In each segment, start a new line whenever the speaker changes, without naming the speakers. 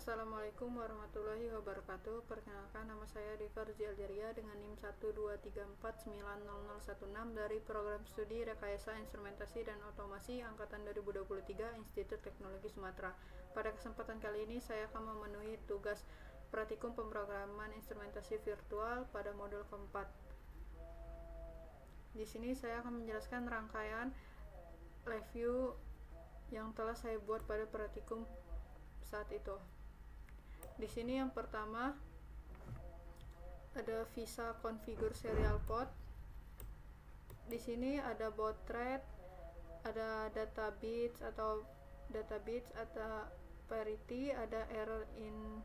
Assalamualaikum warahmatullahi wabarakatuh. Perkenalkan, nama saya Diva Ruzi Aljaria dengan NIM 123490016 dari Program Studi Rekayasa Instrumentasi dan Otomasi Angkatan 2023 Institut Teknologi Sumatera. Pada kesempatan kali ini saya akan memenuhi tugas praktikum pemrograman instrumentasi virtual pada modul keempat. Di sini saya akan menjelaskan rangkaian review yang telah saya buat pada praktikum saat itu. Di sini yang pertama ada visa configure serial port. Di sini ada baud rate, ada data bits, ada parity, ada error in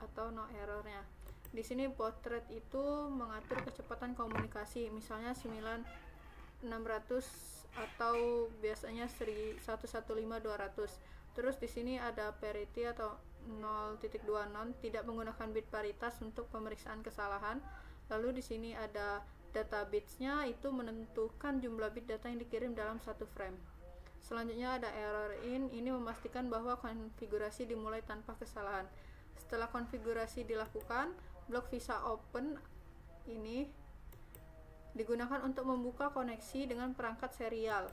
atau no errornya. Di sini baud rate itu mengatur kecepatan komunikasi, misalnya 9600 atau biasanya 115200. Terus di sini ada parity atau 0.20, tidak menggunakan bit paritas untuk pemeriksaan kesalahan. Lalu di sini ada data bitsnya, itu menentukan jumlah bit data yang dikirim dalam satu frame. Selanjutnya ada error in, ini memastikan bahwa konfigurasi dimulai tanpa kesalahan. Setelah konfigurasi dilakukan, blok visa open ini digunakan untuk membuka koneksi dengan perangkat serial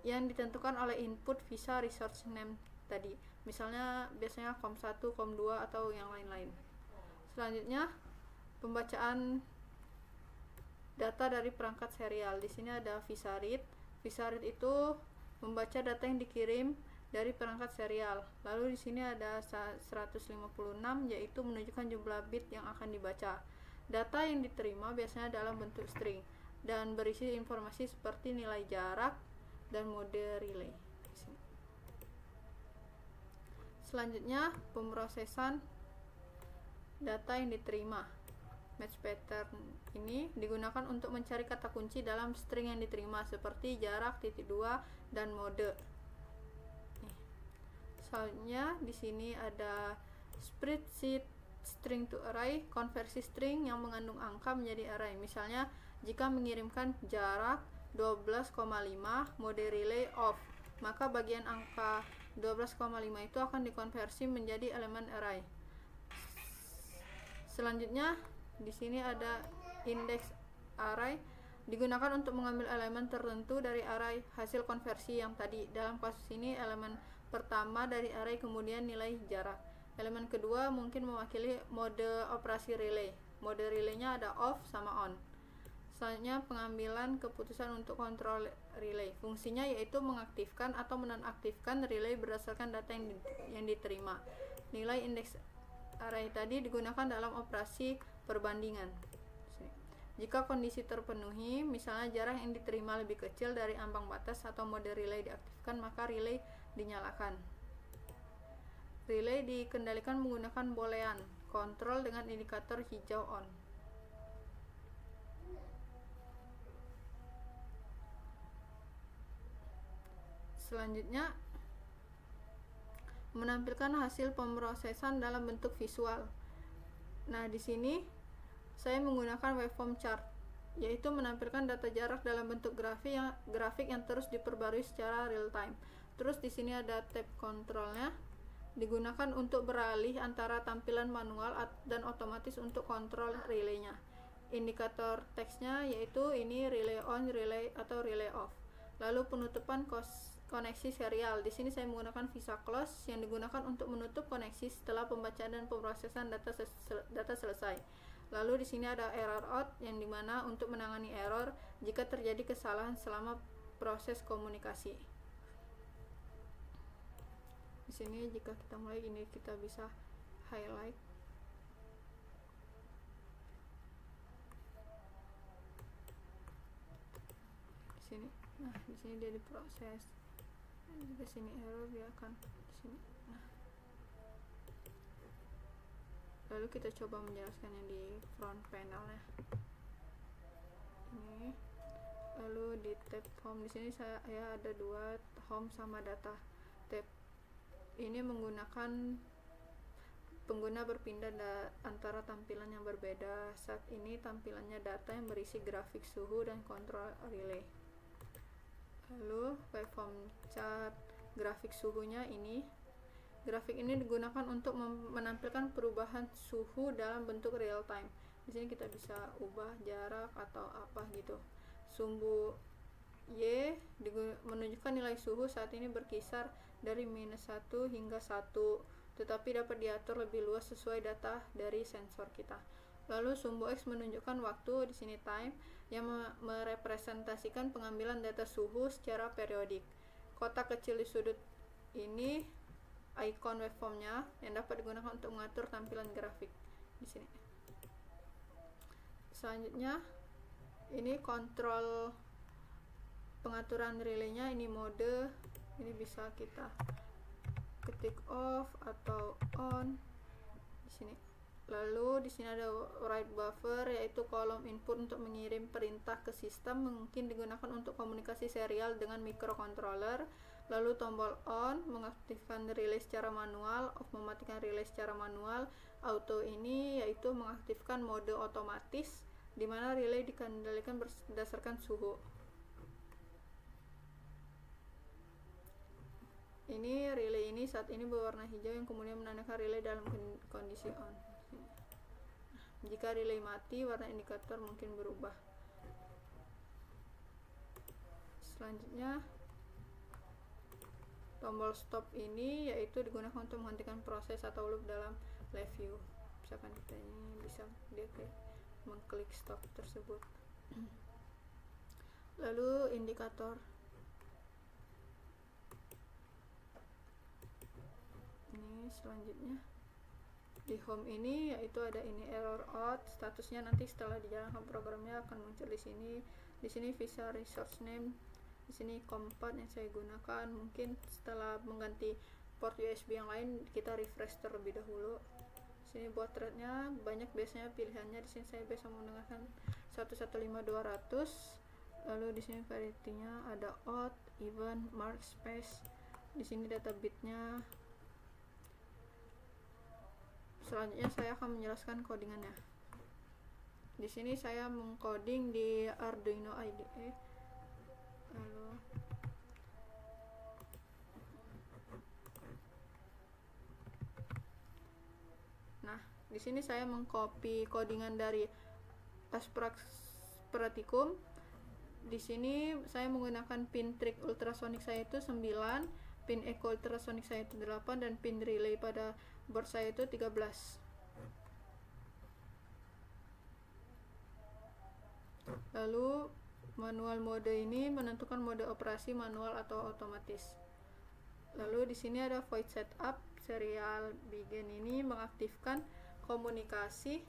yang ditentukan oleh input visa resource name tadi, misalnya biasanya COM1, COM2 atau yang lain-lain. Selanjutnya pembacaan data dari perangkat serial. Di sini ada visa read. Visa read itu membaca data yang dikirim dari perangkat serial. Lalu di sini ada 156, yaitu menunjukkan jumlah bit yang akan dibaca. Data yang diterima biasanya dalam bentuk string dan berisi informasi seperti nilai jarak dan mode relay. Selanjutnya pemrosesan data yang diterima. Match pattern ini digunakan untuk mencari kata kunci dalam string yang diterima seperti jarak, titik 2, dan mode. Selanjutnya di sini ada spreadsheet string to array, konversi string yang mengandung angka menjadi array. Misalnya jika mengirimkan jarak 12,5, mode relay off, maka bagian angka 12,5 itu akan dikonversi menjadi elemen array. Selanjutnya di sini ada index array, digunakan untuk mengambil elemen tertentu dari array hasil konversi yang tadi. Dalam kasus ini elemen pertama dari array kemudian nilai jarak. Elemen kedua mungkin mewakili mode operasi relay. Mode relaynya ada off sama on. Selanjutnya pengambilan keputusan untuk kontrol relay. Fungsinya yaitu mengaktifkan atau menonaktifkan relay berdasarkan data yang diterima. Nilai indeks array tadi digunakan dalam operasi perbandingan. Jika kondisi terpenuhi, misalnya jarak yang diterima lebih kecil dari ambang batas atau mode relay diaktifkan, maka relay dinyalakan. Relay dikendalikan menggunakan boolean kontrol dengan indikator hijau on. Selanjutnya menampilkan hasil pemrosesan dalam bentuk visual. Nah, di sini saya menggunakan waveform chart, yaitu menampilkan data jarak dalam bentuk grafik yang terus diperbarui secara real time. Terus di sini ada tab kontrolnya, digunakan untuk beralih antara tampilan manual dan otomatis untuk kontrol relaynya. Indikator teksnya yaitu ini relay on, relay atau relay off. Lalu penutupan koneksi serial. Di sini saya menggunakan visa close yang digunakan untuk menutup koneksi setelah pembacaan dan pemrosesan data selesai. Lalu di sini ada error out yang dimana untuk menangani error jika terjadi kesalahan selama proses komunikasi. Di sini jika kita mulai ini kita bisa highlight. Di sini. Nah, di sini dia diproses. Di sini error dia akan di sini. Nah. Lalu kita coba menjelaskan yang di front panelnya. Ini. Lalu di tab home di sini saya ada dua, home sama data. Tab ini menggunakan pengguna berpindah antara tampilan yang berbeda. Saat ini tampilannya data yang berisi grafik suhu dan kontrol relay. Lalu waveform chart grafik suhunya ini Grafik ini digunakan untuk menampilkan perubahan suhu dalam bentuk real time. Di sini kita bisa ubah jarak atau apa gitu. Sumbu Y menunjukkan nilai suhu saat ini berkisar dari -1 hingga 1, tetapi dapat diatur lebih luas sesuai data dari sensor kita. Lalu sumbu X menunjukkan waktu, di sini time, yang merepresentasikan pengambilan data suhu secara periodik. Kotak kecil di sudut ini icon waveformnya yang dapat digunakan untuk mengatur tampilan grafik di sini. Selanjutnya ini kontrol pengaturan relaynya, ini mode, ini bisa kita ketik off atau on di sini. Lalu di sini ada write buffer, yaitu kolom input untuk mengirim perintah ke sistem, mungkin digunakan untuk komunikasi serial dengan microcontroller. Lalu tombol on mengaktifkan relay secara manual, off mematikan relay secara manual. Auto ini yaitu mengaktifkan mode otomatis, di mana relay dikendalikan berdasarkan suhu. Ini relay ini saat ini berwarna hijau yang kemudian menandakan relay dalam kondisi on. Jika relay mati, warna indikator mungkin berubah. Selanjutnya tombol stop ini yaitu digunakan untuk menghentikan proses atau loop dalam live view. Misalkan kita ini bisa dia mengklik stop tersebut. Lalu indikator ini selanjutnya di home ini yaitu ada ini error out, statusnya nanti setelah dijalankan programnya akan muncul di sini. Di sini visa resource name, di sini COM4 yang saya gunakan. Mungkin setelah mengganti port USB yang lain kita refresh terlebih dahulu. Di sini buat threadnya banyak biasanya pilihannya. Di sini saya biasa menggunakan 115200. Lalu di sini variety-nya ada odd, even, mark, space. Di sini data bitnya. Selanjutnya saya akan menjelaskan codingannya. Di sini saya mengcoding di Arduino IDE. Lalu di sini saya mengcopy codingan dari Practicum. Di sini saya menggunakan pin trig ultrasonic saya itu 9, pin echo ultrasonic saya itu 8, dan pin relay pada board saya itu 13. Lalu manual mode ini menentukan mode operasi manual atau otomatis. Lalu di sini ada void setup. Serial begin ini mengaktifkan komunikasi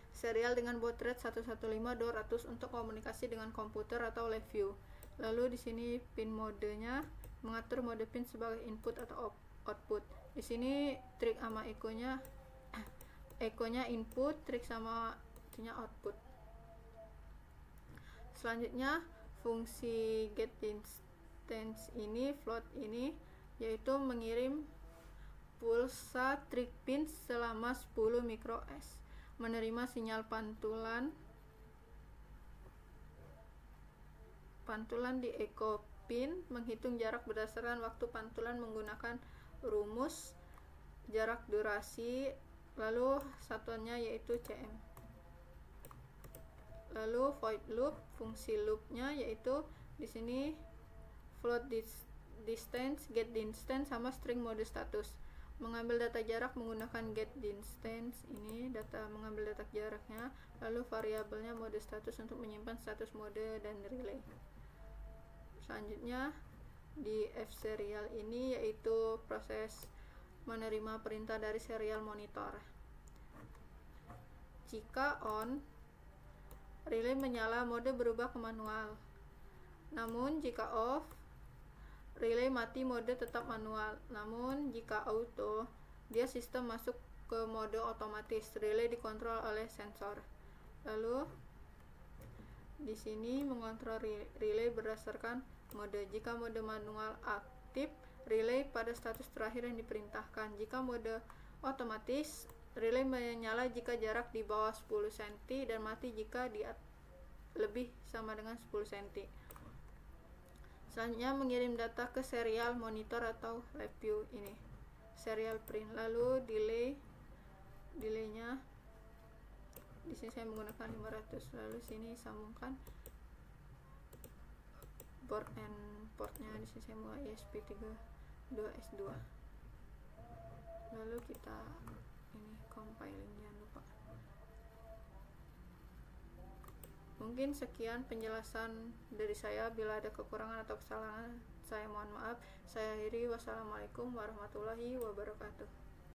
serial dengan baud rate 115.200 untuk komunikasi dengan komputer atau live view. Lalu di sini pin modenya mengatur mode pin sebagai input atau output. Di sini trig sama echo-nya input, trig sama itunya output. Selanjutnya fungsi get distance ini, float ini, yaitu mengirim pulsa trig pin selama 10 microS, menerima sinyal pantulan di echo pin, menghitung jarak berdasarkan waktu pantulan menggunakan rumus jarak durasi, lalu satuannya yaitu cm. Lalu void loop, fungsi loopnya yaitu di sini float distance, get distance, sama string mode status. Mengambil data jarak menggunakan get distance, ini data mengambil data jaraknya, lalu variabelnya mode status untuk menyimpan status mode dan relay. Selanjutnya di F serial ini yaitu proses menerima perintah dari serial monitor. Jika on, relay menyala, mode berubah ke manual. Namun jika off, relay mati, mode tetap manual. Namun jika auto, dia sistem masuk ke mode otomatis. Relay dikontrol oleh sensor. Lalu di sini mengontrol relay berdasarkan mode. Jika mode manual aktif, relay pada status terakhir yang diperintahkan. Jika mode otomatis, relay menyala jika jarak di bawah 10 cm dan mati jika di lebih sama dengan 10 cm. Selanjutnya mengirim data ke serial monitor atau live view ini. serial print. Lalu delaynya di sini saya menggunakan 500. Lalu sini sambungkan board and portnya. Di sini saya mulai ESP32S2. Lalu kita ini compiling, jangan lupa. Mungkin sekian penjelasan dari saya. Bila ada kekurangan atau kesalahan, saya mohon maaf. Saya akhiri. Wassalamualaikum warahmatullahi wabarakatuh.